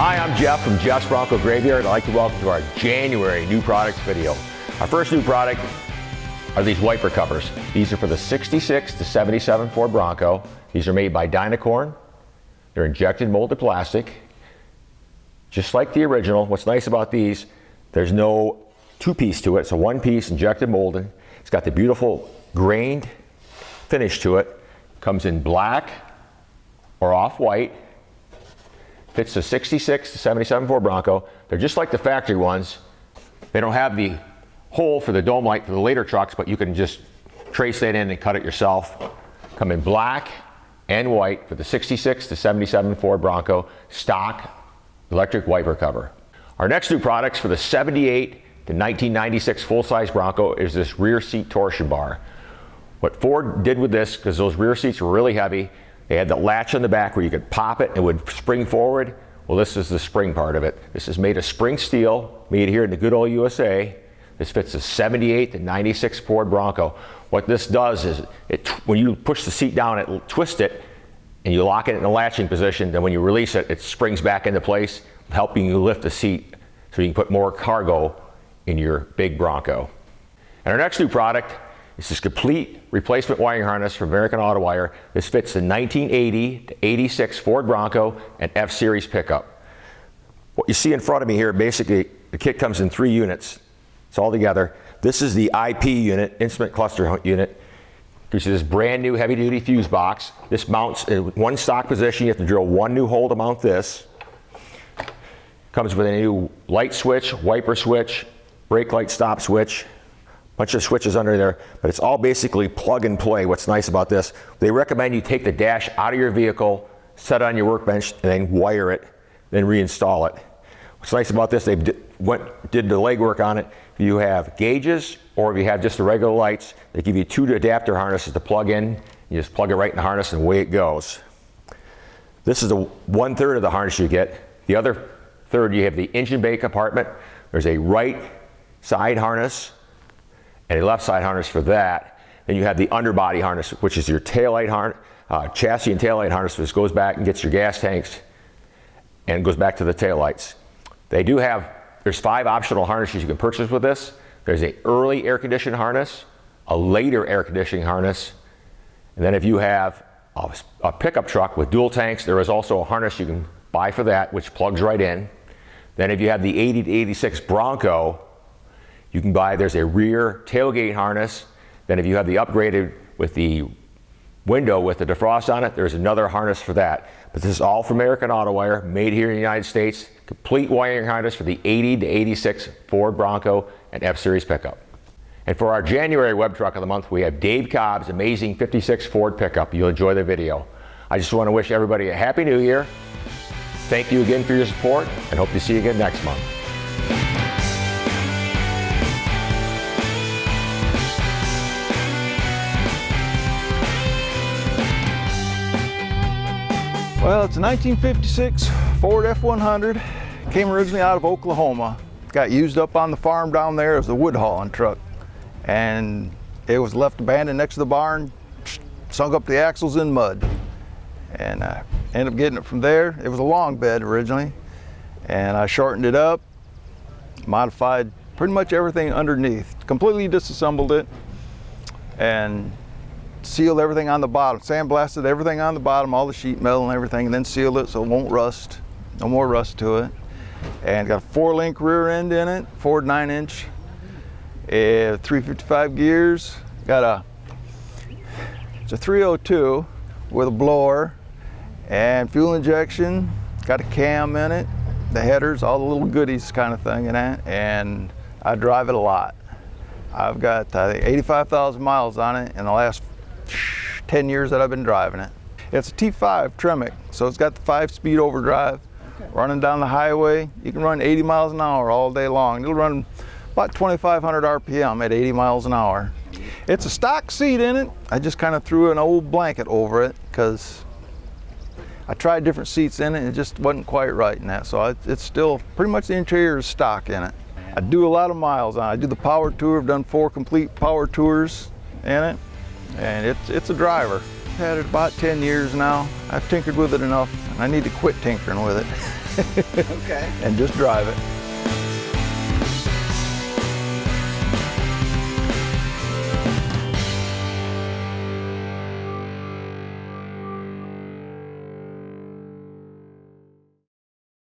Hi, I'm Jeff from Jeff's Bronco Graveyard. I'd like to welcome to our January new products video. Our first new product are these wiper covers. These are for the 66 to 77 Ford Bronco. These are made by Dynacorn. They're injected molded plastic, just like the original. What's nice about these, there's no two-piece to it. It's a one-piece injected molded. It's got the beautiful grained finish to it. Comes in black or off-white. Fits the 66 to 77 Ford Bronco. They're just like the factory ones. They don't have the hole for the dome light for the later trucks, but you can just trace that in and cut it yourself. Come in black and white for the 66 to 77 Ford Bronco stock electric wiper cover. Our next new products for the 78 to 1996 full-size Bronco is this rear seat torsion bar. What Ford did with this, because those rear seats were really heavy, they had the latch on the back where you could pop it and it would spring forward. Well, this is the spring part of it. This is made of spring steel, made here in the good old USA. This fits the 78 to 96 Ford Bronco. What this does is, when you push the seat down, it'll twist it, and you lock it in the latching position. Then when you release it, it springs back into place, helping you lift the seat so you can put more cargo in your big Bronco. And our next new product is this complete replacement wiring harness from American Auto Wire. This fits the 1980 to 86 Ford Bronco and F-Series pickup. What you see in front of me here, basically, the kit comes in 3 units. It's all together. This is the IP unit, instrument cluster unit. This is this brand new heavy-duty fuse box. This mounts in one stock position. You have to drill one new hole to mount this. Comes with a new light switch, wiper switch, brake light stop switch. Bunch of switches under there, but it's all basically plug and play. What's nice about this, they recommend you take the dash out of your vehicle, set it on your workbench, and then wire it, then reinstall it. What's nice about this, they did the legwork on it. If you have gauges or if you have just the regular lights, they give you 2 adapter harnesses to plug in. You just plug it right in the harness and away it goes. This is the 1/3 of the harness you get. The other third, you have the engine bay compartment. There's a right side harness and a left side harness for that. Then you have the underbody harness, which is your taillight harness, chassis and taillight harness, which goes back and gets your gas tanks and goes back to the taillights. They do have, there's 5 optional harnesses you can purchase with this. There's an early air conditioning harness, a later air conditioning harness, and then if you have a pickup truck with dual tanks, there is also a harness you can buy for that, which plugs right in. Then if you have the 80 to 86 Bronco, you can buy, there's a rear tailgate harness. Then if you have the upgraded with the window with the defrost on it, there's another harness for that. But this is all from American Auto Wire, made here in the United States. Complete wiring harness for the 80 to 86 Ford Bronco and F-Series pickup. And for our January web truck of the month, we have Dave Cobb's amazing 56 Ford pickup. You'll enjoy the video. I just want to wish everybody a Happy New Year. Thank you again for your support and hope to see you again next month. Well, it's a 1956 Ford F-100. Came originally out of Oklahoma. Got used up on the farm down there as a wood hauling truck. And it was left abandoned next to the barn, sunk up the axles in mud. And I ended up getting it from there. It was a long bed originally. And I shortened it up, modified pretty much everything underneath. Completely disassembled it and sealed everything on the bottom, sandblasted everything on the bottom, all the sheet metal and everything, and then sealed it so it won't rust, no more rust to it. And got a 4-link rear end in it, Ford 9-inch, 355 gears. It's a 302 with a blower and fuel injection. Got a cam in it, the headers, all the little goodies kind of thing in that, and I drive it a lot. I've got 85,000 miles on it in the last 10 years that I've been driving it. It's a T5 Tremec, so it's got the 5-speed overdrive. Running down the highway, you can run 80 miles an hour all day long. It'll run about 2,500 RPM at 80 miles an hour. It's a stock seat in it. I just kind of threw an old blanket over it because I tried different seats in it and it just wasn't quite right in that. So it's still, pretty much the interior is stock in it. I do a lot of miles on it. I do the power tour. I've done 4 complete power tours in it. And it's a driver. had it about 10 years now. I've tinkered with it enough. I need to quit tinkering with it. Okay. And just drive it.